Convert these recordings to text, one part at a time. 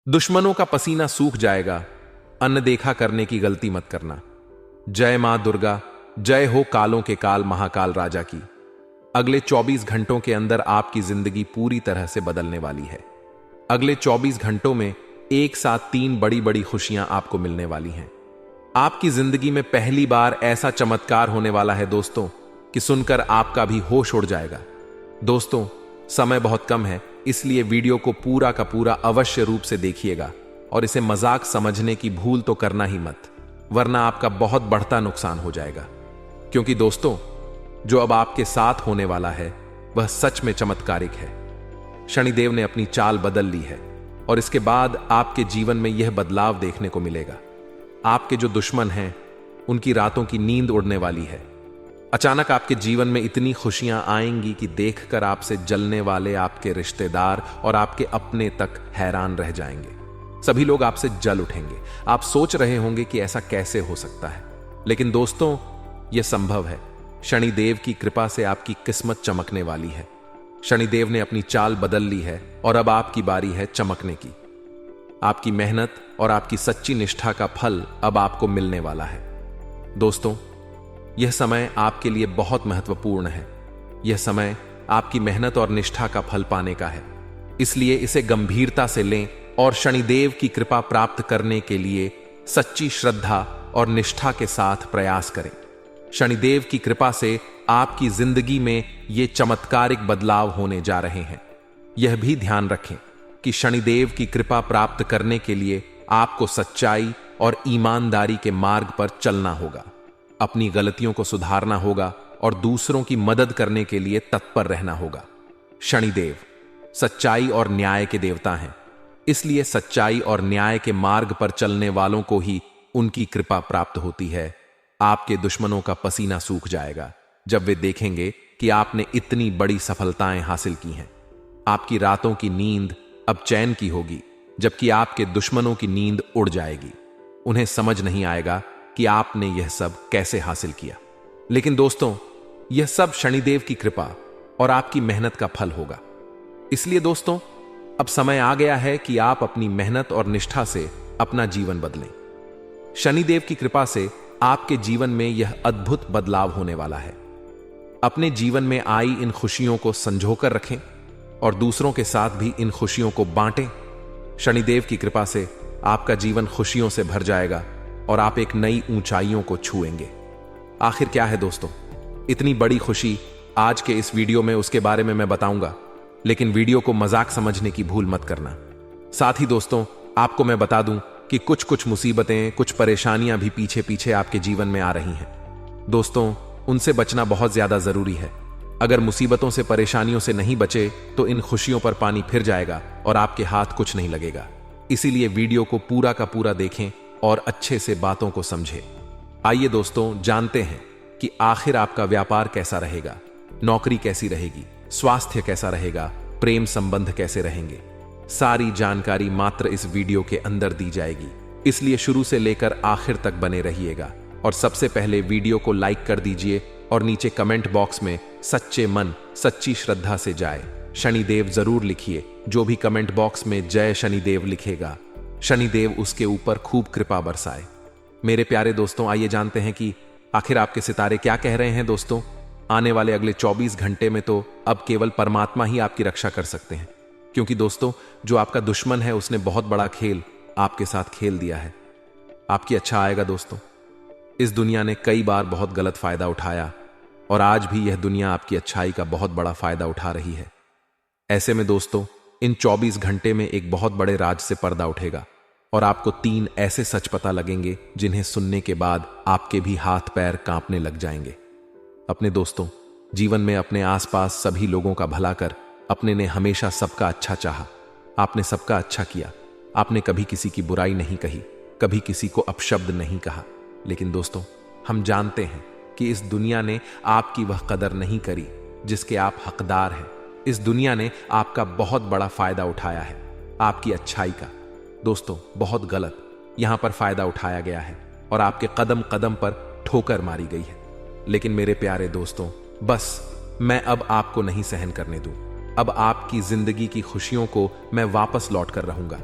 दुश्मनों का पसीना सूख जाएगा, अनदेखा करने की गलती मत करना। जय मां दुर्गा, जय हो कालों के काल महाकाल राजा की। अगले 24 घंटों के अंदर आपकी जिंदगी पूरी तरह से बदलने वाली है। अगले 24 घंटों में एक साथ 3 बड़ी बड़ी खुशियां आपको मिलने वाली हैं। आपकी जिंदगी में पहली बार ऐसा चमत्कार होने वाला है दोस्तों कि सुनकर आपका भी होश उड़ जाएगा। दोस्तों, समय बहुत कम है, इसलिए वीडियो को पूरा का पूरा अवश्य रूप से देखिएगा और इसे मजाक समझने की भूल तो करना ही मत, वरना आपका बहुत बढ़ता नुकसान हो जाएगा। क्योंकि दोस्तों, जो अब आपके साथ होने वाला है वह सच में चमत्कारिक है। शनिदेव ने अपनी चाल बदल ली है और इसके बाद आपके जीवन में यह बदलाव देखने को मिलेगा। आपके जो दुश्मन हैं उनकी रातों की नींद उड़ने वाली है। अचानक आपके जीवन में इतनी खुशियां आएंगी कि देखकर आपसे जलने वाले आपके रिश्तेदार और आपके अपने तक हैरान रह जाएंगे। सभी लोग आपसे जल उठेंगे। आप सोच रहे होंगे कि ऐसा कैसे हो सकता है, लेकिन दोस्तों यह संभव है। शनिदेव की कृपा से आपकी किस्मत चमकने वाली है। शनिदेव ने अपनी चाल बदल ली है और अब आपकी बारी है चमकने की। आपकी मेहनत और आपकी सच्ची निष्ठा का फल अब आपको मिलने वाला है। दोस्तों, यह समय आपके लिए बहुत महत्वपूर्ण है। यह समय आपकी मेहनत और निष्ठा का फल पाने का है, इसलिए इसे गंभीरता से लें और शनिदेव की कृपा प्राप्त करने के लिए सच्ची श्रद्धा और निष्ठा के साथ प्रयास करें। शनिदेव की कृपा से आपकी जिंदगी में ये चमत्कारिक बदलाव होने जा रहे हैं। यह भी ध्यान रखें कि शनिदेव की कृपा प्राप्त करने के लिए आपको सच्चाई और ईमानदारी के मार्ग पर चलना होगा। अपनी गलतियों को सुधारना होगा और दूसरों की मदद करने के लिए तत्पर रहना होगा। शनिदेव सच्चाई और न्याय के देवता हैं, इसलिए सच्चाई और न्याय के मार्ग पर चलने वालों को ही उनकी कृपा प्राप्त होती है। आपके दुश्मनों का पसीना सूख जाएगा जब वे देखेंगे कि आपने इतनी बड़ी सफलताएं हासिल की हैं। आपकी रातों की नींद अब चैन की होगी, जबकि आपके दुश्मनों की नींद उड़ जाएगी। उन्हें समझ नहीं आएगा कि आपने यह सब कैसे हासिल किया। लेकिन दोस्तों, यह सब शनिदेव की कृपा और आपकी मेहनत का फल होगा। इसलिए दोस्तों, अब समय आ गया है कि आप अपनी मेहनत और निष्ठा से अपना जीवन बदलें। शनिदेव की कृपा से आपके जीवन में यह अद्भुत बदलाव होने वाला है। अपने जीवन में आई इन खुशियों को संजोकर रखें और दूसरों के साथ भी इन खुशियों को बांटें। शनिदेव की कृपा से आपका जीवन खुशियों से भर जाएगा और आप एक नई ऊंचाइयों को छुएंगे। आखिर क्या है दोस्तों, इतनी बड़ी खुशी आज के इस वीडियो में, उसके बारे में मैं बताऊंगा, लेकिन वीडियो को मजाक समझने की भूल मत करना। साथ ही दोस्तों, आपको मैं बता दूं कि कुछ मुसीबतें, कुछ परेशानियां भी पीछे पीछे आपके जीवन में आ रही हैं। दोस्तों, उनसे बचना बहुत ज्यादा जरूरी है। अगर मुसीबतों से, परेशानियों से नहीं बचे तो इन खुशियों पर पानी फिर जाएगा और आपके हाथ कुछ नहीं लगेगा। इसीलिए वीडियो को पूरा का पूरा देखें और अच्छे से बातों को समझें। आइए दोस्तों, जानते हैं कि आखिर आपका व्यापार कैसा रहेगा, नौकरी कैसी रहेगी, स्वास्थ्य कैसा रहेगा, प्रेम संबंध कैसे रहेंगे। सारी जानकारी मात्र इस वीडियो के अंदर दी जाएगी, इसलिए शुरू से लेकर आखिर तक बने रहिएगा। और सबसे पहले वीडियो को लाइक कर दीजिए और नीचे कमेंट बॉक्स में सच्चे मन, सच्ची श्रद्धा से जाए शनिदेव जरूर लिखिए। जो भी कमेंट बॉक्स में जय शनिदेव लिखेगा, शनिदेव उसके ऊपर खूब कृपा बरसाए। मेरे प्यारे दोस्तों, आइए जानते हैं कि आखिर आपके सितारे क्या कह रहे हैं। दोस्तों, आने वाले अगले 24 घंटे में तो अब केवल परमात्मा ही आपकी रक्षा कर सकते हैं, क्योंकि दोस्तों, जो आपका दुश्मन है उसने बहुत बड़ा खेल आपके साथ खेल दिया है। आपकी अच्छा आएगा दोस्तों। इस दुनिया ने कई बार बहुत गलत फायदा उठाया और आज भी यह दुनिया आपकी अच्छाई का बहुत बड़ा फायदा उठा रही है। ऐसे में दोस्तों, इन 24 घंटे में एक बहुत बड़े राज से पर्दा उठेगा और आपको 3 ऐसे सच पता लगेंगे जिन्हें सुनने के बाद आपके भी हाथ पैर कांपने लग जाएंगे। अपने दोस्तों, जीवन में अपने आसपास सभी लोगों का भला कर। अपने ने हमेशा सबका अच्छा चाहा, आपने सबका अच्छा किया। आपने कभी किसी की बुराई नहीं कही, कभी किसी को अपशब्द नहीं कहा। लेकिन दोस्तों, हम जानते हैं कि इस दुनिया ने आपकी वह कदर नहीं करी जिसके आप हकदार हैं। इस दुनिया ने आपका बहुत बड़ा फायदा उठाया है, आपकी अच्छाई का। दोस्तों, बहुत गलत यहां पर फायदा उठाया गया है और आपके कदम कदम पर ठोकर मारी गई है। लेकिन मेरे प्यारे दोस्तों, बस मैं अब आपको नहीं सहन करने दूं। अब आपकी जिंदगी की खुशियों को मैं वापस लौट कर रहूंगा।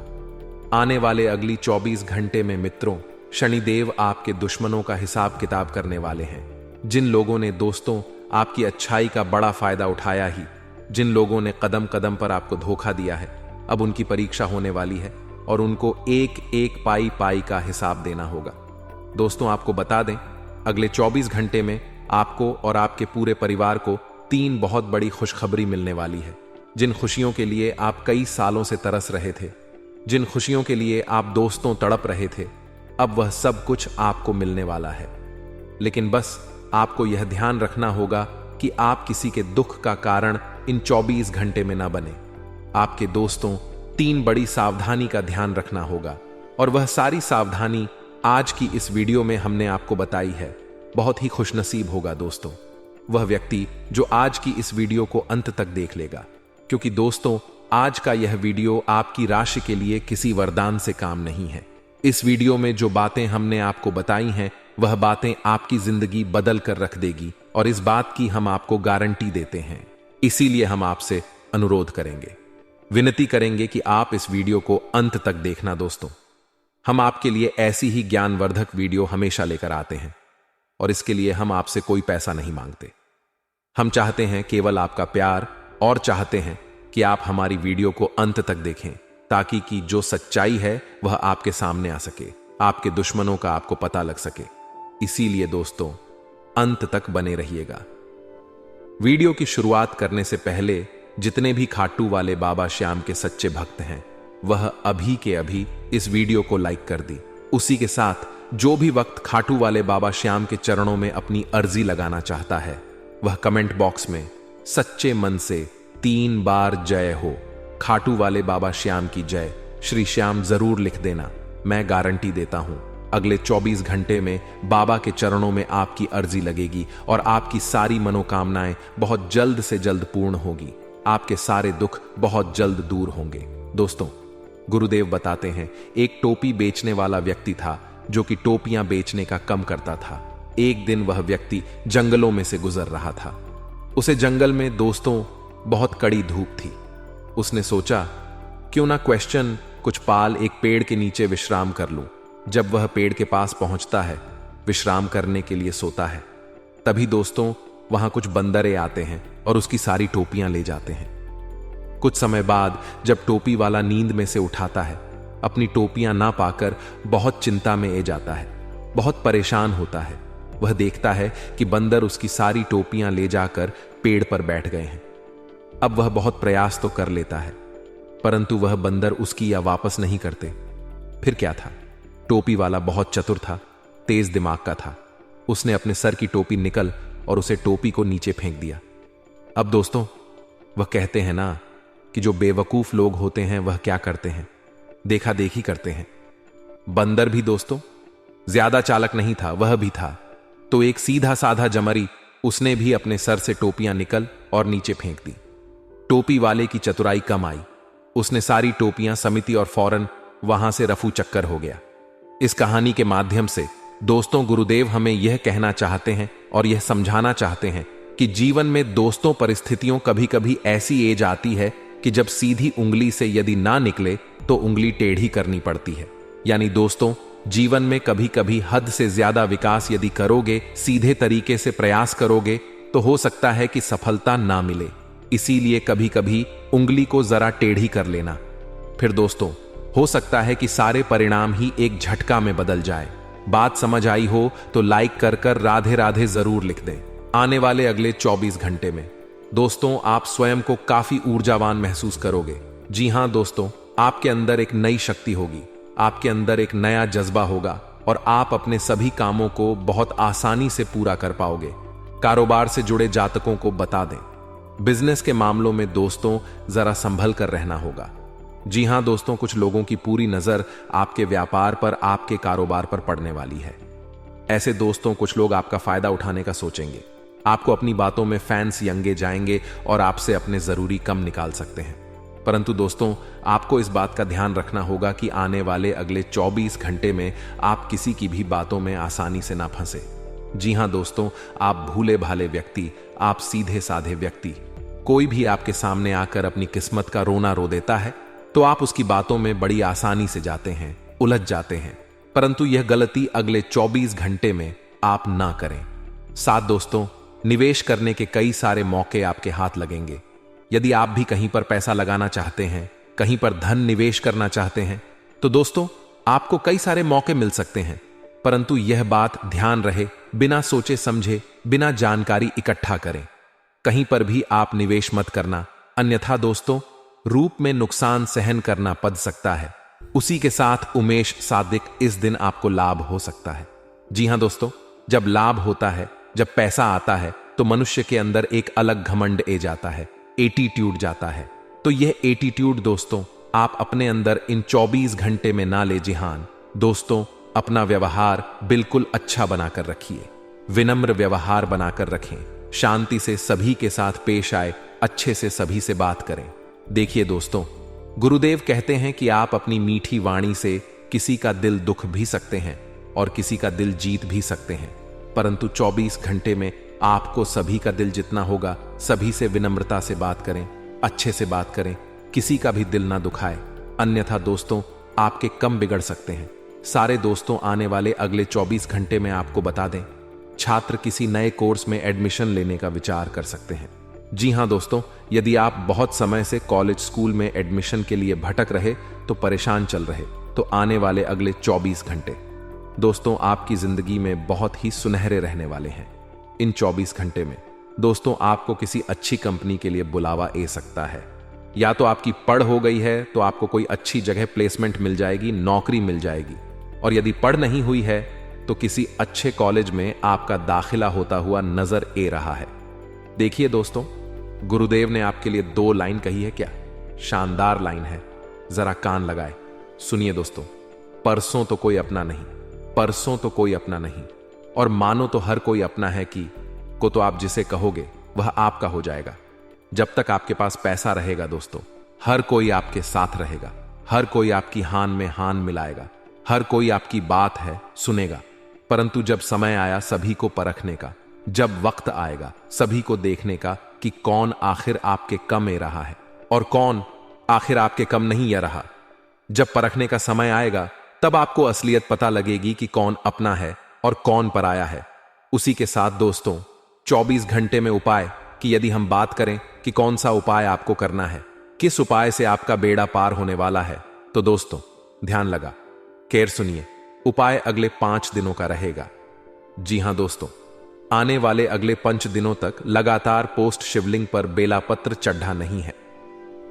आने वाले अगली 24 घंटे में मित्रों, शनिदेव आपके दुश्मनों का हिसाब किताब करने वाले हैं। जिन लोगों ने दोस्तों आपकी अच्छाई का बड़ा फायदा उठाया ही, जिन लोगों ने कदम कदम पर आपको धोखा दिया है, अब उनकी परीक्षा होने वाली है और उनको एक एक पाई पाई का हिसाब देना होगा। दोस्तों, आपको बता दें, अगले 24 घंटे में आपको और आपके पूरे परिवार को 3 बहुत बड़ी खुशखबरी मिलने वाली है। जिन खुशियों के लिए आप कई सालों से तरस रहे थे, जिन खुशियों के लिए आप दोस्तों तड़प रहे थे, अब वह सब कुछ आपको मिलने वाला है। लेकिन बस आपको यह ध्यान रखना होगा कि आप किसी के दुख का कारण इन 24 घंटे में ना बने। आपके दोस्तों 3 बड़ी सावधानी का ध्यान रखना होगा और वह सारी सावधानी आज की इस वीडियो में हमने आपको बताई है। बहुत ही खुशनसीब होगा दोस्तों वह व्यक्ति जो आज की इस वीडियो को अंत तक देख लेगा, क्योंकि दोस्तों आज का यह वीडियो आपकी राशि के लिए किसी वरदान से काम नहीं है। इस वीडियो में जो बातें हमने आपको बताई हैं वह बातें आपकी जिंदगी बदल कर रख देगी और इस बात की हम आपको गारंटी देते हैं। इसीलिए हम आपसे अनुरोध करेंगे, विनती करेंगे कि आप इस वीडियो को अंत तक देखना। दोस्तों, हम आपके लिए ऐसी ही ज्ञानवर्धक वीडियो हमेशा लेकर आते हैं और इसके लिए हम आपसे कोई पैसा नहीं मांगते। हम चाहते हैं केवल आपका प्यार और चाहते हैं कि आप हमारी वीडियो को अंत तक देखें ताकि कि जो सच्चाई है वह आपके सामने आ सके, आपके दुश्मनों का आपको पता लग सके। इसीलिए दोस्तों अंत तक बने रहिएगा। वीडियो की शुरुआत करने से पहले जितने भी खाटू वाले बाबा श्याम के सच्चे भक्त हैं वह अभी के अभी इस वीडियो को लाइक कर दी। उसी के साथ जो भी वक्त खाटू वाले बाबा श्याम के चरणों में अपनी अर्जी लगाना चाहता है वह कमेंट बॉक्स में सच्चे मन से 3 बार जय हो, खाटू वाले बाबा श्याम की जय, श्री श्याम जरूर लिख देना। मैं गारंटी देता हूं अगले 24 घंटे में बाबा के चरणों में आपकी अर्जी लगेगी और आपकी सारी मनोकामनाएं बहुत जल्द से जल्द पूर्ण होगी। आपके सारे दुख बहुत जल्द दूर होंगे। दोस्तों, गुरुदेव बताते हैं एक टोपी बेचने वाला व्यक्ति था जो कि टोपियां बेचने का कम करता था। एक दिन वह व्यक्ति जंगलों में से गुजर रहा था। उसे जंगल में दोस्तों बहुत कड़ी धूप थी। उसने सोचा क्यों ना क्वेश्चन कुछ पाल एक पेड़ के नीचे विश्राम कर लूं। जब वह पेड़ के पास पहुंचता है, विश्राम करने के लिए सोता है, तभी दोस्तों वहां कुछ बंदरे आते हैं और उसकी सारी टोपियां ले जाते हैं। कुछ समय बाद जब टोपी वाला नींद में से उठाता है, अपनी टोपियां ना पाकर बहुत चिंता में जाता है, बहुत परेशान होता है। वह देखता है कि बंदर उसकी सारी टोपियां ले जाकर पेड़ पर बैठ गए हैं। अब वह बहुत प्रयास तो कर लेता है, परंतु वह बंदर उसकी या वापस नहीं करते। फिर क्या था, टोपी वाला बहुत चतुर था, तेज दिमाग का था। उसने अपने सर की टोपी निकल और उसे टोपी को नीचे फेंक दिया। अब दोस्तों वह कहते हैं ना कि जो बेवकूफ लोग होते हैं वह क्या करते हैं, देखा देखी करते हैं। बंदर भी दोस्तों ज्यादा चालक नहीं था, वह भी था तो एक सीधा साधा जमरी, उसने भी अपने सर से टोपियां निकल और नीचे फेंक दी। टोपी वाले की चतुराई कम आई, उसने सारी टोपियां समिति और फौरन वहां से रफू चक्कर हो गया। इस कहानी के माध्यम से दोस्तों गुरुदेव हमें यह कहना चाहते हैं और यह समझाना चाहते हैं कि जीवन में दोस्तों परिस्थितियों कभी कभी ऐसी एज आती है कि जब सीधी उंगली से यदि ना निकले तो उंगली टेढ़ी करनी पड़ती है। यानी दोस्तों जीवन में कभी कभी हद से ज्यादा विकास यदि करोगे, सीधे तरीके से प्रयास करोगे तो हो सकता है कि सफलता ना मिले। इसीलिए कभी कभी उंगली को जरा टेढ़ी कर लेना। फिर दोस्तों हो सकता है कि सारे परिणाम ही एक झटका में बदल जाए। बात समझ आई हो तो लाइक कर कर राधे राधे जरूर लिख दें। आने वाले अगले 24 घंटे में दोस्तों आप स्वयं को काफी ऊर्जावान महसूस करोगे। जी हां दोस्तों, आपके अंदर एक नई शक्ति होगी, आपके अंदर एक नया जज्बा होगा और आप अपने सभी कामों को बहुत आसानी से पूरा कर पाओगे। कारोबार से जुड़े जातकों को बता दें, बिजनेस के मामलों में दोस्तों जरा संभल कर रहना होगा। जी हां दोस्तों, कुछ लोगों की पूरी नजर आपके व्यापार पर, आपके कारोबार पर पड़ने वाली है। ऐसे दोस्तों कुछ लोग आपका फायदा उठाने का सोचेंगे, आपको अपनी बातों में फैंस यंगे जाएंगे और आपसे अपने जरूरी कम निकाल सकते हैं। परंतु दोस्तों आपको इस बात का ध्यान रखना होगा कि आने वाले अगले 24 घंटे में आप किसी की भी बातों में आसानी से ना फंसे। जी हां दोस्तों, आप भूले भाले व्यक्ति, आप सीधे साधे व्यक्ति, कोई भी आपके सामने आकर अपनी किस्मत का रोना रो देता है तो आप उसकी बातों में बड़ी आसानी से जाते हैं, उलझ जाते हैं। परंतु यह गलती अगले 24 घंटे में आप ना करें। साथ दोस्तों, निवेश करने के कई सारे मौके आपके हाथ लगेंगे। यदि आप भी कहीं पर पैसा लगाना चाहते हैं, कहीं पर धन निवेश करना चाहते हैं, तो दोस्तों आपको कई सारे मौके मिल सकते हैं। परंतु यह बात ध्यान रहे, बिना सोचे समझे, बिना जानकारी इकट्ठा करें। कहीं पर भी आप निवेश मत करना, अन्यथा दोस्तों रूप में नुकसान सहन करना पड़ सकता है। उसी के साथ उमेश सादिक, इस दिन आपको लाभ हो सकता है। जी हां दोस्तों, जब लाभ होता है, जब पैसा आता है, तो मनुष्य के अंदर एक अलग घमंड ए जाता है, एटीट्यूड जाता है। तो यह एटीट्यूड दोस्तों आप अपने अंदर इन 24 घंटे में ना ले। जी हां दोस्तों, अपना व्यवहार बिल्कुल अच्छा बनाकर रखिए, विनम्र व्यवहार बनाकर रखें, शांति से सभी के साथ पेश आए, अच्छे से सभी से बात करें। देखिए दोस्तों, गुरुदेव कहते हैं कि आप अपनी मीठी वाणी से किसी का दिल दुख भी सकते हैं और किसी का दिल जीत भी सकते हैं। परंतु 24 घंटे में आपको सभी का दिल जितना होगा, सभी से विनम्रता से बात करें, अच्छे से बात करें, किसी का भी दिल ना दुखाए, अन्यथा दोस्तों आपके कम बिगड़ सकते हैं। सारे दोस्तों आने वाले अगले 24 घंटे में आपको बता दें, छात्र किसी नए कोर्स में एडमिशन लेने का विचार कर सकते हैं। जी हां दोस्तों, यदि आप बहुत समय से कॉलेज स्कूल में एडमिशन के लिए भटक रहे, तो परेशान चल रहे, तो आने वाले अगले 24 घंटे दोस्तों आपकी जिंदगी में बहुत ही सुनहरे रहने वाले हैं। इन 24 घंटे में दोस्तों आपको किसी अच्छी कंपनी के लिए बुलावा ए सकता है। या तो आपकी पढ़ हो गई है तो आपको कोई अच्छी जगह प्लेसमेंट मिल जाएगी, नौकरी मिल जाएगी। और यदि पढ़ नहीं हुई है तो किसी अच्छे कॉलेज में आपका दाखिला होता हुआ नजर ए रहा है। देखिए दोस्तों, गुरुदेव ने आपके लिए 2 लाइन कही है। क्या शानदार लाइन है, जरा कान लगाए, सुनिए दोस्तों। परसों तो कोई अपना नहीं, परसों तो कोई अपना नहीं, और मानो तो हर कोई अपना है कि को तो आप जिसे कहोगे वह आपका हो जाएगा। जब तक आपके पास पैसा रहेगा दोस्तों, हर कोई आपके साथ रहेगा, हर कोई आपकी हान में हान मिलाएगा, हर कोई आपकी बात है सुनेगा। परंतु जब समय आया सभी को परखने का, जब वक्त आएगा सभी को देखने का कि कौन आखिर आपके कम ए रहा है और कौन आखिर आपके कम नहीं आ रहा, जब परखने का समय आएगा तब आपको असलियत पता लगेगी कि कौन अपना है और कौन पराया है। उसी के साथ दोस्तों 24 घंटे में उपाय कि यदि हम बात करें कि कौन सा उपाय आपको करना है, किस उपाय से आपका बेड़ा पार होने वाला है, तो दोस्तों ध्यान लगा केयर सुनिए। उपाय अगले 5 दिनों का रहेगा। जी हां दोस्तों, आने वाले अगले 5 दिनों तक लगातार पोस्ट शिवलिंग पर बेलापत्र चढ़ा नहीं है।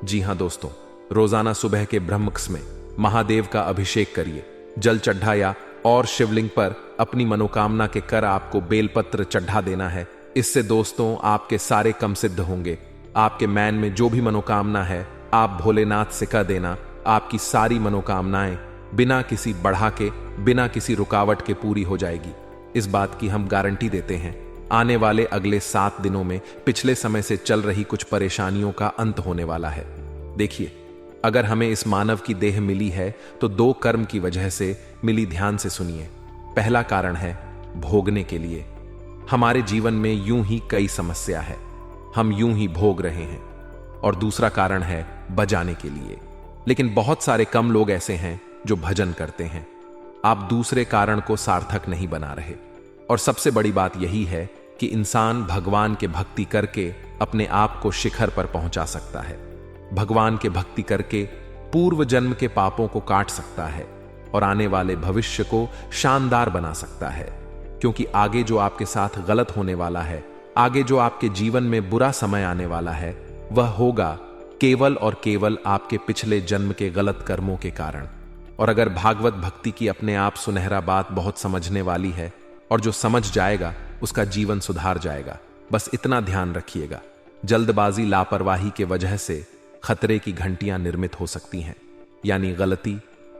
जी हां दोस्तों, रोजाना सुबह के ब्रह्मक्स में महादेव का अभिषेक करिए, जल चढ़ाया और शिवलिंग पर अपनी मनोकामना के कर आपको बेलपत्र चढ़ा देना है। इससे दोस्तों आपके सारे कम सिद्ध होंगे। आपके मैन में जो भी मनोकामना है आप भोलेनाथ से कह देना, आपकी सारी मनोकामनाएं बिना किसी बढ़ा के, बिना किसी रुकावट के पूरी हो जाएगी। इस बात की हम गारंटी देते हैं। आने वाले अगले 7 दिनों में पिछले समय से चल रही कुछ परेशानियों का अंत होने वाला है। देखिए, अगर हमें इस मानव की देह मिली है तो 2 कर्म की वजह से मिली। ध्यान से सुनिए। पहला कारण है भोगने के लिए। हमारे जीवन में यूं ही कई समस्या है, हम यूं ही भोग रहे हैं। और दूसरा कारण है बजाने के लिए। लेकिन बहुत सारे कम लोग ऐसे हैं जो भजन करते हैं। आप दूसरे कारण को सार्थक नहीं बना रहे। और सबसे बड़ी बात यही है कि इंसान भगवान के भक्ति करके अपने आप को शिखर पर पहुंचा सकता है। भगवान के भक्ति करके पूर्व जन्म के पापों को काट सकता है और आने वाले भविष्य को शानदार बना सकता है। क्योंकि आगे जो आपके साथ गलत होने वाला है, आगे जो आपके जीवन में बुरा समय आने वाला है, वह होगा केवल और केवल आपके पिछले जन्म के गलत कर्मों के कारण। और अगर भागवत भक्ति की अपने आप सुनहरा बात बहुत समझने वाली है और जो समझ जाएगा उसका जीवन सुधार जाएगा। बस इतना ध्यान रखिएगा, जल्दबाजी लापरवाही के वजह से खतरे की घंटियां निर्मित हो सकती हैं, यानी गलती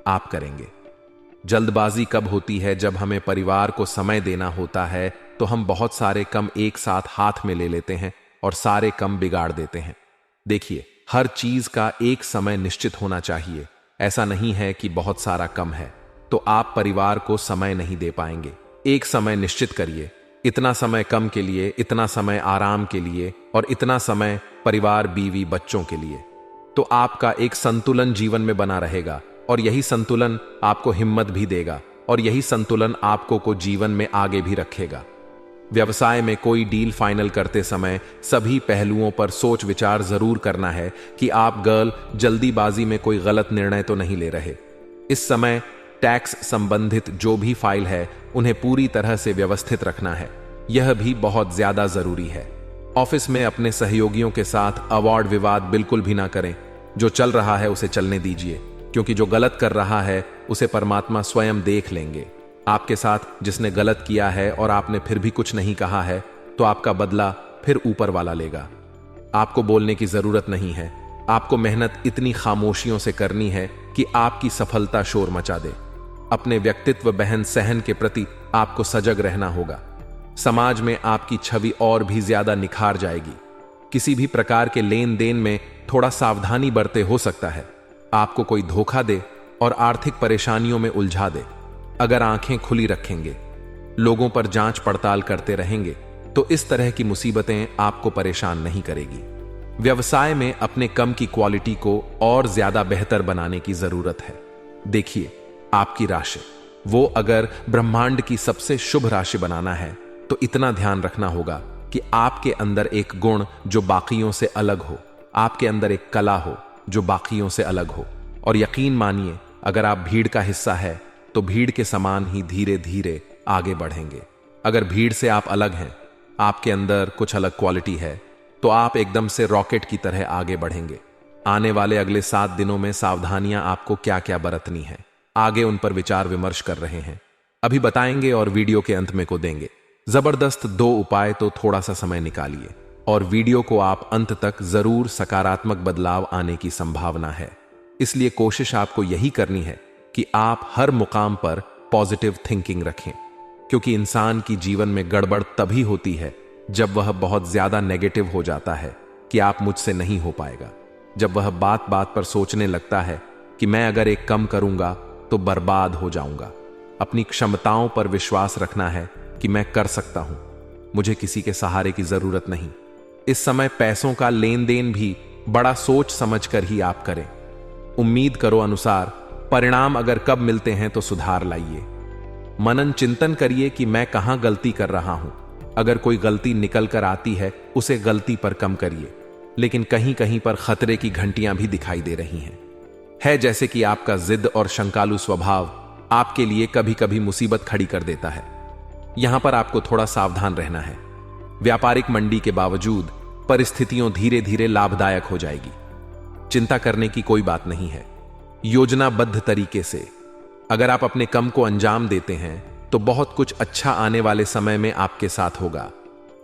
आप करेंगे। जल्दबाजी कब होती है? जब हमें परिवार को समय देना होता है तो हम बहुत सारे कम एक साथ हाथ में ले लेते हैं और सारे कम बिगाड़ देते हैं। देखिए, हर चीज का एक समय निश्चित होना चाहिए। ऐसा नहीं है कि बहुत सारा कम है तो आप परिवार को समय नहीं दे पाएंगे। एक समय निश्चित करिए, इतना समय कम के लिए, इतना समय आराम के लिए और इतना समय परिवार, बीवी, बच्चों के लिए। तो आपका एक संतुलन जीवन में बना रहेगा, और यही संतुलन आपको हिम्मत भी देगा, और यही संतुलन आपको को जीवन में आगे भी रखेगा। व्यवसाय में कोई डील फाइनल करते समय सभी पहलुओं पर सोच विचार जरूर करना है कि आप गर्ल जल्दीबाजी में कोई गलत निर्णय तो नहीं ले रहे। इस समय टैक्स संबंधित जो भी फाइल है उन्हें पूरी तरह से व्यवस्थित रखना है, यह भी बहुत ज्यादा जरूरी है। ऑफिस में अपने सहयोगियों के साथ अवार्ड विवाद बिल्कुल भी ना करें। जो चल रहा है उसे चलने दीजिए, क्योंकि जो गलत कर रहा है उसे परमात्मा स्वयं देख लेंगे। आपके साथ जिसने गलत किया है और आपने फिर भी कुछ नहीं कहा है, तो आपका बदला फिर ऊपर वाला लेगा। आपको बोलने की जरूरत नहीं है। आपको मेहनत इतनी खामोशियों से करनी है कि आपकी सफलता शोर मचा दे। अपने व्यक्तित्व बहन सहन के प्रति आपको सजग रहना होगा। समाज में आपकी छवि और भी ज्यादा निखार जाएगी। किसी भी प्रकार के लेन देन में थोड़ा सावधानी बरते, हो सकता है आपको कोई धोखा दे और आर्थिक परेशानियों में उलझा दे। अगर आंखें खुली रखेंगे, लोगों पर जांच पड़ताल करते रहेंगे, तो इस तरह की मुसीबतें आपको परेशान नहीं करेगी। व्यवसाय में अपने कम की क्वालिटी को और ज्यादा बेहतर बनाने की जरूरत है। देखिए, आपकी राशि, वो अगर ब्रह्मांड की सबसे शुभ राशि बनाना है तो इतना ध्यान रखना होगा कि आपके अंदर एक गुण जो बाकियों से अलग हो, आपके अंदर एक कला हो जो बाकियों से अलग हो। और यकीन मानिए, अगर आप भीड़ का हिस्सा है तो भीड़ के समान ही धीरे धीरे आगे बढ़ेंगे। अगर भीड़ से आप अलग हैं, आपके अंदर कुछ अलग क्वालिटी है, तो आप एकदम से रॉकेट की तरह आगे बढ़ेंगे। आने वाले अगले 7 दिनों में सावधानियां आपको क्या क्या बरतनी है, आगे उन पर विचार विमर्श कर रहे हैं, अभी बताएंगे और वीडियो के अंत में को देंगे। जबरदस्त 2 उपाय, तो थोड़ा सा समय निकालिए और वीडियो को आप अंत तक जरूर सकारात्मक बदलाव आने की संभावना है। इसलिए कोशिश आपको यही करनी है कि आप हर मुकाम पर पॉजिटिव थिंकिंग रखें, क्योंकि इंसान की जीवन में गड़बड़ तभी होती है जब वह बहुत ज्यादा नेगेटिव हो जाता है कि आप मुझसे नहीं हो पाएगा। जब वह बात बात पर सोचने लगता है कि मैं अगर एक कम करूंगा तो बर्बाद हो जाऊंगा। अपनी क्षमताओं पर विश्वास रखना है कि मैं कर सकता हूं, मुझे किसी के सहारे की जरूरत नहीं। इस समय पैसों का लेन देन भी बड़ा सोच समझ कर ही आप करें। उम्मीद करो अनुसार परिणाम अगर कब मिलते हैं तो सुधार लाइए। मनन चिंतन करिए कि मैं कहां गलती कर रहा हूं। अगर कोई गलती निकल कर आती है, उसे गलती पर कम करिए, लेकिन कहीं कहीं पर खतरे की घंटियां भी दिखाई दे रही हैं। जैसे कि आपका जिद और शंकालु स्वभाव आपके लिए कभी कभी मुसीबत खड़ी कर देता है। यहां पर आपको थोड़ा सावधान रहना है। व्यापारिक मंडी के बावजूद परिस्थितियों धीरे धीरे लाभदायक हो जाएगी। चिंता करने की कोई बात नहीं है। योजनाबद्ध तरीके से अगर आप अपने काम को अंजाम देते हैं तो बहुत कुछ अच्छा आने वाले समय में आपके साथ होगा।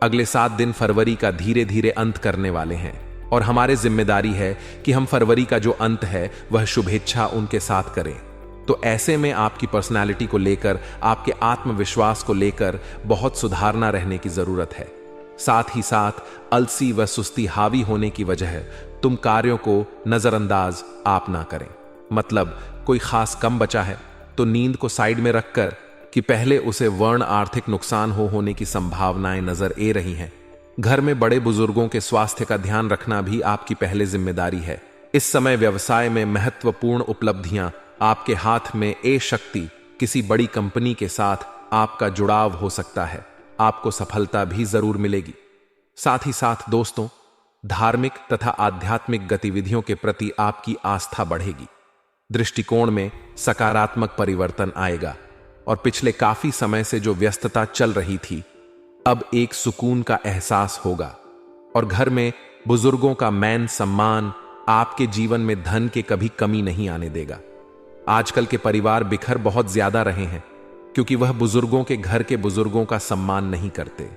अगले 7 दिन फरवरी का धीरे धीरे अंत करने वाले हैं और हमारी जिम्मेदारी है कि हम फरवरी का जो अंत है वह शुभेच्छा उनके साथ करें। तो ऐसे में आपकी पर्सनालिटी को लेकर, आपके आत्मविश्वास को लेकर बहुत सुधारना रहने की जरूरत है। साथ ही साथ अलसी व सुस्ती हावी होने की वजह तुम कार्यों को नजरअंदाज आप ना करें। मतलब कोई खास कम बचा है तो नींद को साइड में रखकर कि पहले उसे वर्ण आर्थिक नुकसान होने की संभावनाएं नजर आ रही हैं। घर में बड़े बुजुर्गों के स्वास्थ्य का ध्यान रखना भी आपकी पहले जिम्मेदारी है। इस समय व्यवसाय में महत्वपूर्ण उपलब्धियां आपके हाथ में शक्ति किसी बड़ी कंपनी के साथ आपका जुड़ाव हो सकता है। आपको सफलता भी जरूर मिलेगी। साथ ही साथ दोस्तों, धार्मिक तथा आध्यात्मिक गतिविधियों के प्रति आपकी आस्था बढ़ेगी। दृष्टिकोण में सकारात्मक परिवर्तन आएगा और पिछले काफी समय से जो व्यस्तता चल रही थी, अब एक सुकून का एहसास होगा। और घर में बुजुर्गों का मान सम्मान आपके जीवन में धन के कभी कमी नहीं आने देगा। आजकल के परिवार बिखर बहुत ज्यादा रहे हैं क्योंकि वह बुजुर्गों के घर के बुजुर्गों का सम्मान नहीं करते।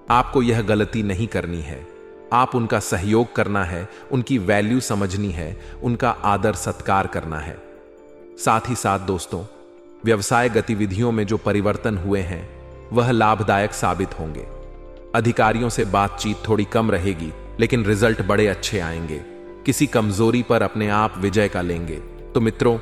आपको यह गलती नहीं करनी है। आप उनका सहयोग करना है, उनकी वैल्यू समझनी है, उनका आदर सत्कार करना है। साथ ही साथ दोस्तों, व्यवसाय गतिविधियों में जो परिवर्तन हुए हैं वह लाभदायक साबित होंगे। अधिकारियों से बातचीत थोड़ी कम रहेगी, लेकिन रिजल्ट बड़े अच्छे आएंगे। किसी कमजोरी पर अपने आप विजय का लेंगे। तो मित्रों,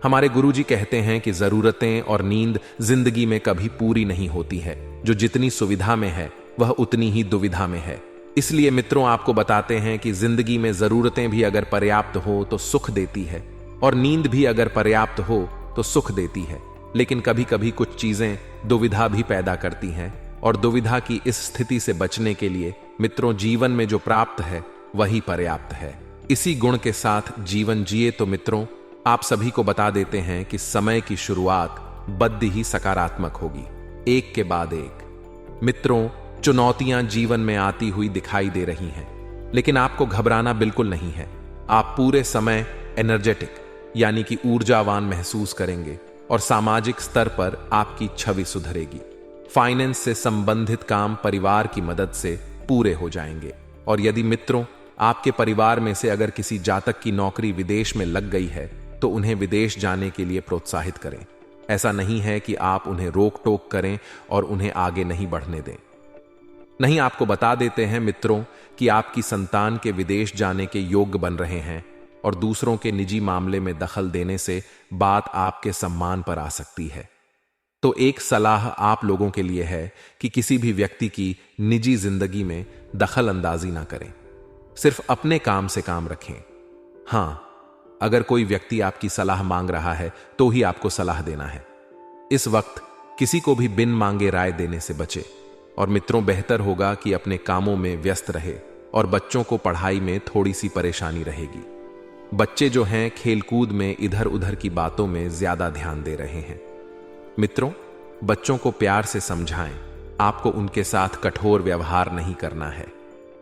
हमारे गुरुजी कहते हैं कि जरूरतें और नींद जिंदगी में कभी पूरी नहीं होती है। जो जितनी सुविधा में है वह उतनी ही दुविधा में है। इसलिए मित्रों, आपको बताते हैं कि जिंदगी में जरूरतें भी अगर पर्याप्त हो तो सुख देती है, और नींद भी अगर पर्याप्त हो तो सुख देती है। लेकिन कभी कभी कुछ चीजें दुविधा भी पैदा करती हैं, और दुविधा की इस स्थिति से बचने के लिए मित्रों, जीवन में जो प्राप्त है वही पर्याप्त है। इसी गुण के साथ जीवन जिए तो मित्रों, आप सभी को बता देते हैं कि समय की शुरुआत बद्ध ही सकारात्मक होगी, एक के बाद एक। मित्रों, चुनौतियां जीवन में आती हुई दिखाई दे रही हैं, लेकिन आपको घबराना बिल्कुल नहीं है। आप पूरे समय एनर्जेटिक यानी कि ऊर्जावान महसूस करेंगे, और सामाजिक स्तर पर आपकी छवि सुधरेगी। फाइनेंस से संबंधित काम परिवार की मदद से पूरे हो जाएंगे। और यदि मित्रों, आपके परिवार में से अगर किसी जातक की नौकरी विदेश में लग गई है तो उन्हें विदेश जाने के लिए प्रोत्साहित करें। ऐसा नहीं है कि आप उन्हें रोक टोक करें और उन्हें आगे नहीं बढ़ने दें। नहीं, आपको बता देते हैं मित्रों कि आपकी संतान के विदेश जाने के योग्य बन रहे हैं, और दूसरों के निजी मामले में दखल देने से बात आपके सम्मान पर आ सकती है। तो एक सलाह आप लोगों के लिए है कि किसी भी व्यक्ति की निजी जिंदगी में दखल अंदाजी ना करें, सिर्फ अपने काम से काम रखें। हां, अगर कोई व्यक्ति आपकी सलाह मांग रहा है तो ही आपको सलाह देना है। इस वक्त किसी को भी बिन मांगे राय देने से बचे। और मित्रों, बेहतर होगा कि अपने कामों में व्यस्त रहे, और बच्चों को पढ़ाई में थोड़ी सी परेशानी रहेगी। बच्चे जो हैं खेलकूद में इधर उधर की बातों में ज्यादा ध्यान दे रहे हैं। मित्रों, बच्चों को प्यार से समझाएं, आपको उनके साथ कठोर व्यवहार नहीं करना है,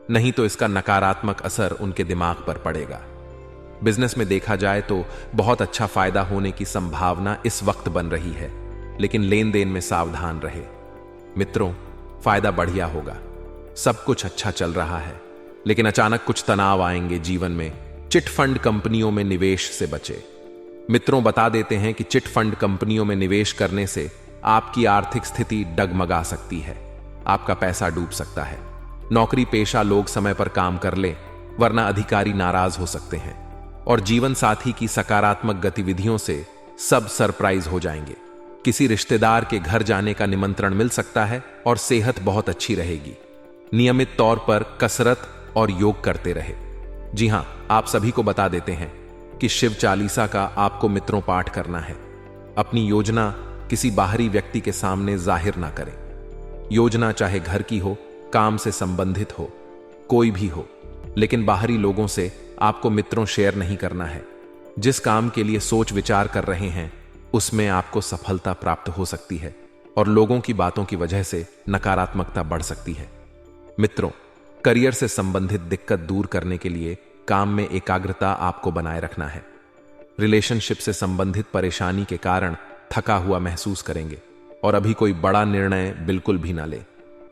नहीं तो इसका नकारात्मक असर उनके दिमाग पर पड़ेगा। बिजनेस में देखा जाए तो बहुत अच्छा फायदा होने की संभावना इस वक्त बन रही है, लेकिन लेन देन में सावधान रहे। मित्रों, फायदा बढ़िया होगा, सब कुछ अच्छा चल रहा है, लेकिन अचानक कुछ तनाव आएंगे जीवन में। चिट फंड कंपनियों में निवेश से बचे। मित्रों, बता देते हैं कि चिट फंड कंपनियों में निवेश करने से आपकी आर्थिक स्थिति डगमगा सकती है, आपका पैसा डूब सकता है। नौकरी पेशा लोग समय पर काम कर लें, वरना अधिकारी नाराज हो सकते हैं, और जीवन साथी की सकारात्मक गतिविधियों से सब सरप्राइज हो जाएंगे। किसी रिश्तेदार के घर जाने का निमंत्रण मिल सकता है, और सेहत बहुत अच्छी रहेगी। नियमित तौर पर कसरत और योग करते रहे। जी हां, आप सभी को बता देते हैं कि शिव चालीसा का आपको मित्रों पाठ करना है। अपनी योजना किसी बाहरी व्यक्ति के सामने जाहिर ना करें। योजना चाहे घर की हो, काम से संबंधित हो, कोई भी हो, लेकिन बाहरी लोगों से आपको मित्रों शेयर नहीं करना है। जिस काम के लिए सोच विचार कर रहे हैं उसमें आपको सफलता प्राप्त हो सकती है, और लोगों की बातों की वजह से नकारात्मकता बढ़ सकती है। मित्रों, करियर से संबंधित दिक्कत दूर करने के लिए काम में एकाग्रता आपको बनाए रखना है। रिलेशनशिप से संबंधित परेशानी के कारण थका हुआ महसूस करेंगे, और अभी कोई बड़ा निर्णय बिल्कुल भी ना ले।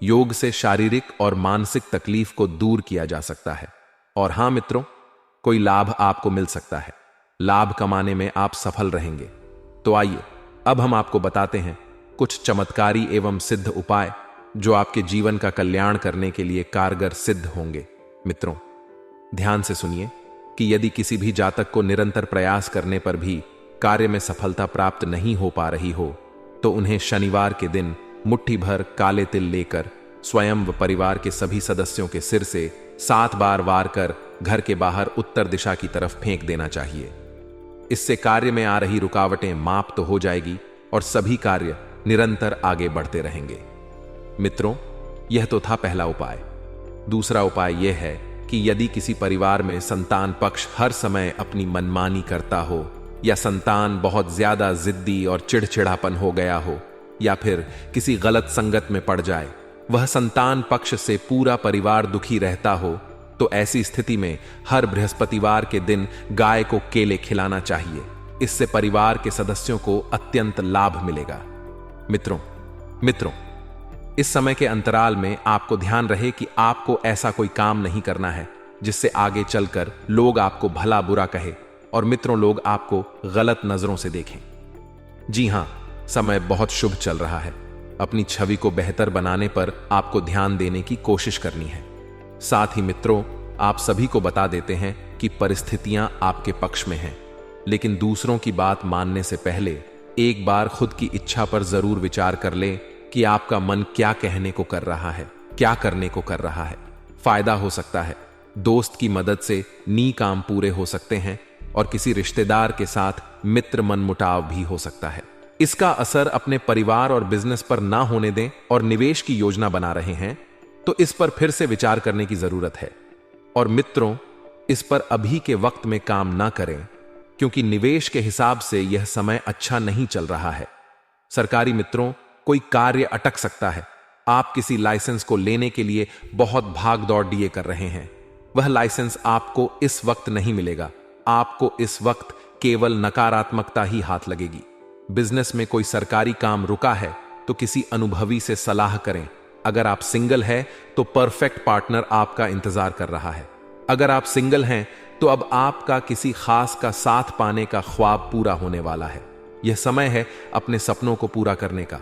योग से शारीरिक और मानसिक तकलीफ को दूर किया जा सकता है। और हां मित्रों, कोई लाभ आपको मिल सकता है, लाभ कमाने में आप सफल रहेंगे। तो आइए अब हम आपको बताते हैं कुछ चमत्कारी एवं सिद्ध उपाय जो आपके जीवन का कल्याण करने के लिए कारगर सिद्ध होंगे। मित्रों, ध्यान से सुनिए कि यदि किसी भी जातक को निरंतर प्रयास करने पर भी कार्य में सफलता प्राप्त नहीं हो पा रही हो, तो उन्हें शनिवार के दिन मुट्ठी भर काले तिल लेकर स्वयं व परिवार के सभी सदस्यों के सिर से 7 बार वार कर घर के बाहर उत्तर दिशा की तरफ फेंक देना चाहिए। इससे कार्य में आ रही रुकावटें माप तो हो जाएगी, और सभी कार्य निरंतर आगे बढ़ते रहेंगे। मित्रों, यह तो था पहला उपाय। दूसरा उपाय यह है कि यदि किसी परिवार में संतान पक्ष हर समय अपनी मनमानी करता हो, या संतान बहुत ज्यादा जिद्दी और चिड़चिड़ापन हो गया हो, या फिर किसी गलत संगत में पड़ जाए, वह संतान पक्ष से पूरा परिवार दुखी रहता हो, तो ऐसी स्थिति में हर बृहस्पतिवार के दिन गाय को केले खिलाना चाहिए। इससे परिवार के सदस्यों को अत्यंत लाभ मिलेगा। मित्रों, इस समय के अंतराल में आपको ध्यान रहे कि आपको ऐसा कोई काम नहीं करना है जिससे आगे चलकर लोग आपको भला बुरा कहे और मित्रों लोग आपको गलत नजरों से देखें। जी हां, समय बहुत शुभ चल रहा है। अपनी छवि को बेहतर बनाने पर आपको ध्यान देने की कोशिश करनी है। साथ ही मित्रों, आप सभी को बता देते हैं कि परिस्थितियां आपके पक्ष में हैं, लेकिन दूसरों की बात मानने से पहले एक बार खुद की इच्छा पर जरूर विचार कर लें कि आपका मन क्या कहने को कर रहा है, क्या करने को कर रहा है। फायदा हो सकता है, दोस्त की मदद से नी काम पूरे हो सकते हैं और किसी रिश्तेदार के साथ मित्र मनमुटाव भी हो सकता है। इसका असर अपने परिवार और बिजनेस पर ना होने दें और निवेश की योजना बना रहे हैं तो इस पर फिर से विचार करने की जरूरत है। और मित्रों, इस पर अभी के वक्त में काम ना करें क्योंकि निवेश के हिसाब से यह समय अच्छा नहीं चल रहा है। सरकारी मित्रों, कोई कार्य अटक सकता है। आप किसी लाइसेंस को लेने के लिए बहुत भाग दौड़ डीए कर रहे हैं, वह लाइसेंस आपको इस वक्त नहीं मिलेगा। आपको इस वक्त केवल नकारात्मकता ही हाथ लगेगी। बिजनेस में कोई सरकारी काम रुका है तो किसी अनुभवी से सलाह करें। अगर आप सिंगल हैं तो परफेक्ट पार्टनर आपका इंतजार कर रहा है। अगर आप सिंगल हैं तो अब आपका किसी खास का साथ पाने का ख्वाब पूरा होने वाला है। यह समय है अपने सपनों को पूरा करने का।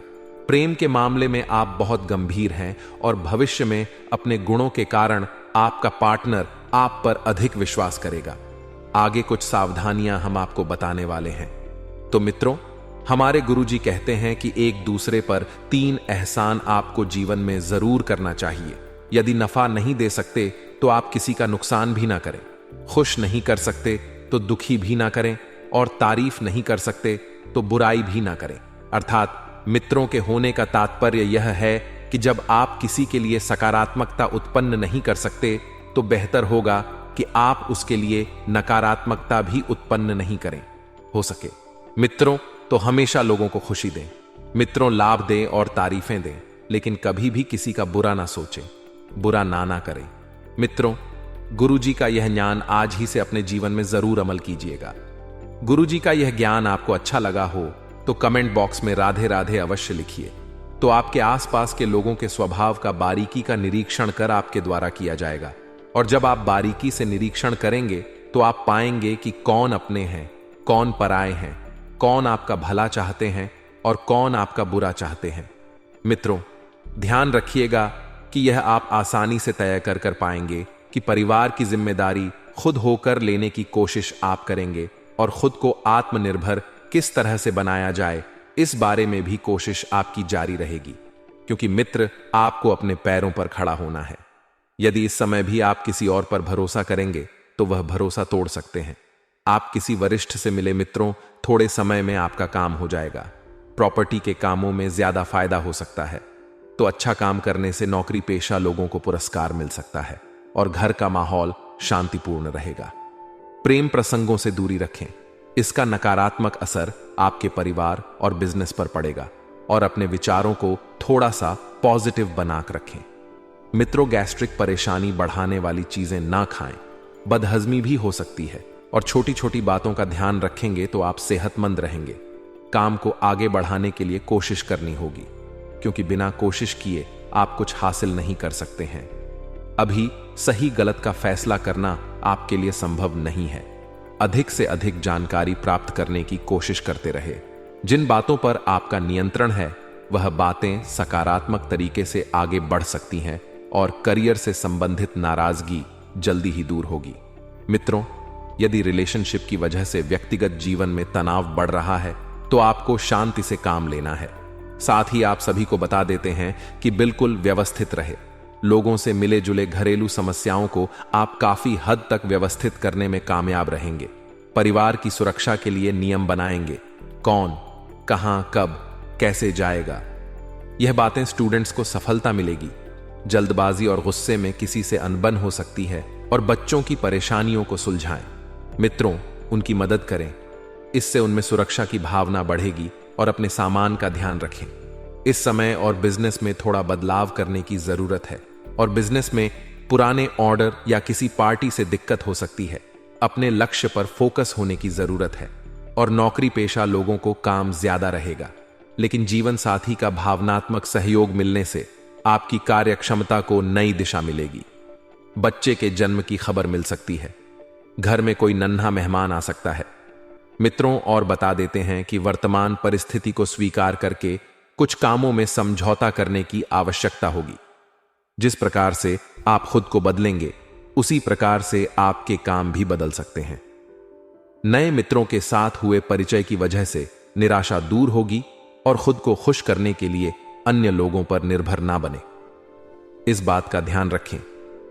प्रेम के मामले में आप बहुत गंभीर हैं और भविष्य में अपने गुणों के कारण आपका पार्टनर आप पर अधिक विश्वास करेगा। आगे कुछ सावधानियां हम आपको बताने वाले हैं। तो मित्रों, हमारे गुरुजी कहते हैं कि एक दूसरे पर 3 एहसान आपको जीवन में जरूर करना चाहिए। यदि नफा नहीं दे सकते तो आप किसी का नुकसान भी ना करें, खुश नहीं कर सकते तो दुखी भी ना करें, और तारीफ नहीं कर सकते तो बुराई भी ना करें। अर्थात मित्रों के होने का तात्पर्य यह है कि जब आप किसी के लिए सकारात्मकता उत्पन्न नहीं कर सकते तो बेहतर होगा कि आप उसके लिए नकारात्मकता भी उत्पन्न नहीं करें। हो सके मित्रों तो हमेशा लोगों को खुशी दें। मित्रों, लाभ दें और तारीफें दें, लेकिन कभी भी किसी का बुरा ना सोचें, बुरा ना करें। मित्रों, गुरुजी का यह ज्ञान आज ही से अपने जीवन में जरूर अमल कीजिएगा। गुरुजी का यह ज्ञान आपको अच्छा लगा हो तो कमेंट बॉक्स में राधे राधे अवश्य लिखिए। तो आपके आसपास के लोगों के स्वभाव का बारीकी का निरीक्षण कर आपके द्वारा किया जाएगा, और जब आप बारीकी से निरीक्षण करेंगे तो आप पाएंगे कि कौन अपने हैं, कौन पराए हैं, कौन आपका भला चाहते हैं और कौन आपका बुरा चाहते हैं। मित्रों, ध्यान रखिएगा कि यह आप आसानी से तय कर पाएंगे कि परिवार की जिम्मेदारी खुद होकर लेने की कोशिश आप करेंगे, और खुद को आत्मनिर्भर किस तरह से बनाया जाए इस बारे में भी कोशिश आपकी जारी रहेगी, क्योंकि मित्र, आपको अपने पैरों पर खड़ा होना है। यदि इस समय भी आप किसी और पर भरोसा करेंगे तो वह भरोसा तोड़ सकते हैं। आप किसी वरिष्ठ से मिले मित्रों, थोड़े समय में आपका काम हो जाएगा। प्रॉपर्टी के कामों में ज्यादा फायदा हो सकता है, तो अच्छा काम करने से नौकरी पेशा लोगों को पुरस्कार मिल सकता है और घर का माहौल शांतिपूर्ण रहेगा। प्रेम प्रसंगों से दूरी रखें, इसका नकारात्मक असर आपके परिवार और बिजनेस पर पड़ेगा, और अपने विचारों को थोड़ा सा पॉजिटिव बनाकर रखें। मित्रों, गैस्ट्रिक परेशानी बढ़ाने वाली चीजें ना खाएं, बदहजमी भी हो सकती है, और छोटी छोटी बातों का ध्यान रखेंगे तो आप सेहतमंद रहेंगे। काम को आगे बढ़ाने के लिए कोशिश करनी होगी, क्योंकि बिना कोशिश किए आप कुछ हासिल नहीं कर सकते हैं। अभी सही गलत का फैसला करना आपके लिए संभव नहीं है। अधिक से अधिक जानकारी प्राप्त करने की कोशिश करते रहे। जिन बातों पर आपका नियंत्रण है वह बातें सकारात्मक तरीके से आगे बढ़ सकती हैं, और करियर से संबंधित नाराजगी जल्दी ही दूर होगी। मित्रों, यदि रिलेशनशिप की वजह से व्यक्तिगत जीवन में तनाव बढ़ रहा है तो आपको शांति से काम लेना है। साथ ही आप सभी को बता देते हैं कि बिल्कुल व्यवस्थित रहे। लोगों से मिले जुले घरेलू समस्याओं को आप काफी हद तक व्यवस्थित करने में कामयाब रहेंगे। परिवार की सुरक्षा के लिए नियम बनाएंगे, कौन कहां कब कैसे जाएगा। यह बातें स्टूडेंट्स को सफलता मिलेगी। जल्दबाजी और गुस्से में किसी से अनबन हो सकती है, और बच्चों की परेशानियों को सुलझाएं। मित्रों, उनकी मदद करें, इससे उनमें सुरक्षा की भावना बढ़ेगी, और अपने सामान का ध्यान रखें। इस समय और बिजनेस में थोड़ा बदलाव करने की जरूरत है, और बिजनेस में पुराने ऑर्डर या किसी पार्टी से दिक्कत हो सकती है। अपने लक्ष्य पर फोकस होने की जरूरत है, और नौकरी पेशा लोगों को काम ज्यादा रहेगा, लेकिन जीवन साथी का भावनात्मक सहयोग मिलने से आपकी कार्य क्षमता को नई दिशा मिलेगी। बच्चे के जन्म की खबर मिल सकती है। घर में कोई नन्हा मेहमान आ सकता है। मित्रों, और बता देते हैं कि वर्तमान परिस्थिति को स्वीकार करके कुछ कामों में समझौता करने की आवश्यकता होगी। जिस प्रकार से आप खुद को बदलेंगे उसी प्रकार से आपके काम भी बदल सकते हैं। नए मित्रों के साथ हुए परिचय की वजह से निराशा दूर होगी, और खुद को खुश करने के लिए अन्य लोगों पर निर्भर ना बने। इस बात का ध्यान रखें,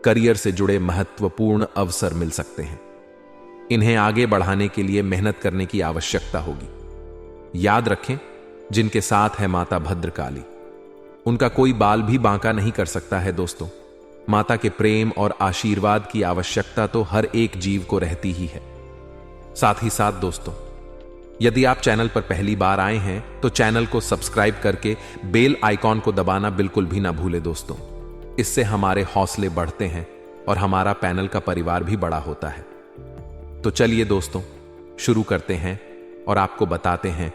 करियर से जुड़े महत्वपूर्ण अवसर मिल सकते हैं। इन्हें आगे बढ़ाने के लिए मेहनत करने की आवश्यकता होगी। याद रखें, जिनके साथ है माता भद्रकाली, उनका कोई बाल भी बांका नहीं कर सकता है दोस्तों। माता के प्रेम और आशीर्वाद की आवश्यकता तो हर एक जीव को रहती ही है। साथ ही साथ दोस्तों, यदि आप चैनल पर पहली बार आए हैं तो चैनल को सब्सक्राइब करके बेल आइकॉन को दबाना बिल्कुल भी ना भूले दोस्तों। इससे हमारे हौसले बढ़ते हैं और हमारा पैनल का परिवार भी बड़ा होता है। तो चलिए दोस्तों, शुरू करते हैं और आपको बताते हैं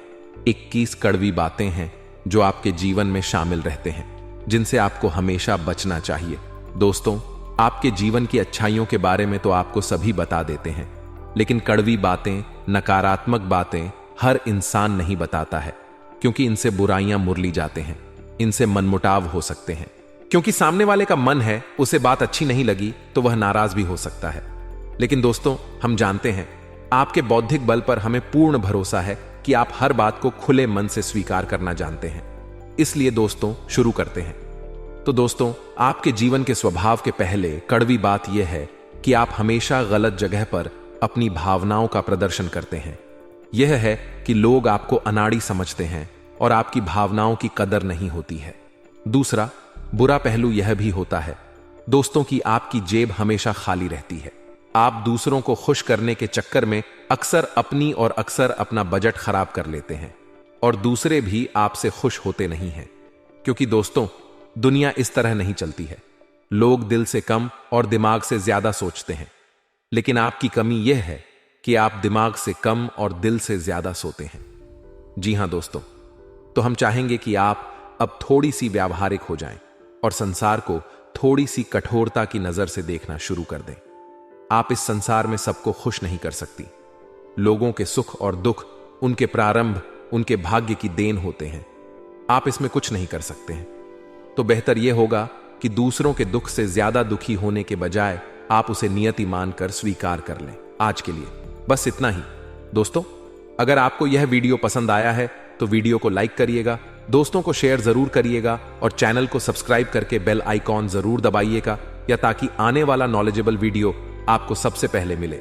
21 कड़वी बातें हैं जो आपके जीवन में शामिल रहते हैं, जिनसे आपको हमेशा बचना चाहिए। दोस्तों, आपके जीवन की अच्छाइयों के बारे में तो आपको सभी बता देते हैं, लेकिन कड़वी बातें, नकारात्मक बातें हर इंसान नहीं बताता है, क्योंकि इनसे बुराइयां मुरली जाते हैं, इनसे मनमुटाव हो सकते हैं। क्योंकि सामने वाले का मन है, उसे बात अच्छी नहीं लगी तो वह नाराज भी हो सकता है। लेकिन दोस्तों, हम जानते हैं आपके बौद्धिक बल पर हमें पूर्ण भरोसा है कि आप हर बात को खुले मन से स्वीकार करना जानते हैं। इसलिए दोस्तों, शुरू करते हैं। तो दोस्तों, आपके जीवन के स्वभाव के पहले कड़वी बात यह है कि आप हमेशा गलत जगह पर अपनी भावनाओं का प्रदर्शन करते हैं। यह है कि लोग आपको अनाड़ी समझते हैं और आपकी भावनाओं की कदर नहीं होती है। दूसरा बुरा पहलू यह भी होता है दोस्तों कि आपकी जेब हमेशा खाली रहती है। आप दूसरों को खुश करने के चक्कर में अक्सर अपनी और अक्सर अपना बजट खराब कर लेते हैं और दूसरे भी आपसे खुश होते नहीं हैं। क्योंकि दोस्तों, दुनिया इस तरह नहीं चलती है। लोग दिल से कम और दिमाग से ज्यादा सोचते हैं, लेकिन आपकी कमी यह है कि आप दिमाग से कम और दिल से ज्यादा सोते हैं। जी हां दोस्तों, तो हम चाहेंगे कि आप अब थोड़ी सी व्यावहारिक हो जाएं और संसार को थोड़ी सी कठोरता की नजर से देखना शुरू कर दें। आप इस संसार में सबको खुश नहीं कर सकती। लोगों के सुख और दुख उनके प्रारंभ, उनके भाग्य की देन होते हैं। आप इसमें कुछ नहीं कर सकते हैं। तो बेहतर यह होगा कि दूसरों के दुख से ज्यादा दुखी होने के बजाय आप उसे नियति मानकर स्वीकार कर लें। आज के लिए बस इतना ही दोस्तों। अगर आपको यह वीडियो पसंद आया है तो वीडियो को लाइक करिएगा, दोस्तों को शेयर जरूर करिएगा और चैनल को सब्सक्राइब करके बेल आइकॉन जरूर दबाइएगा, या ताकि आने वाला नॉलेजेबल वीडियो आपको सबसे पहले मिले।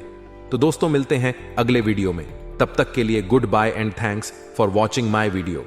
तो दोस्तों, मिलते हैं अगले वीडियो में। तब तक के लिए good bye and thanks for watching my video.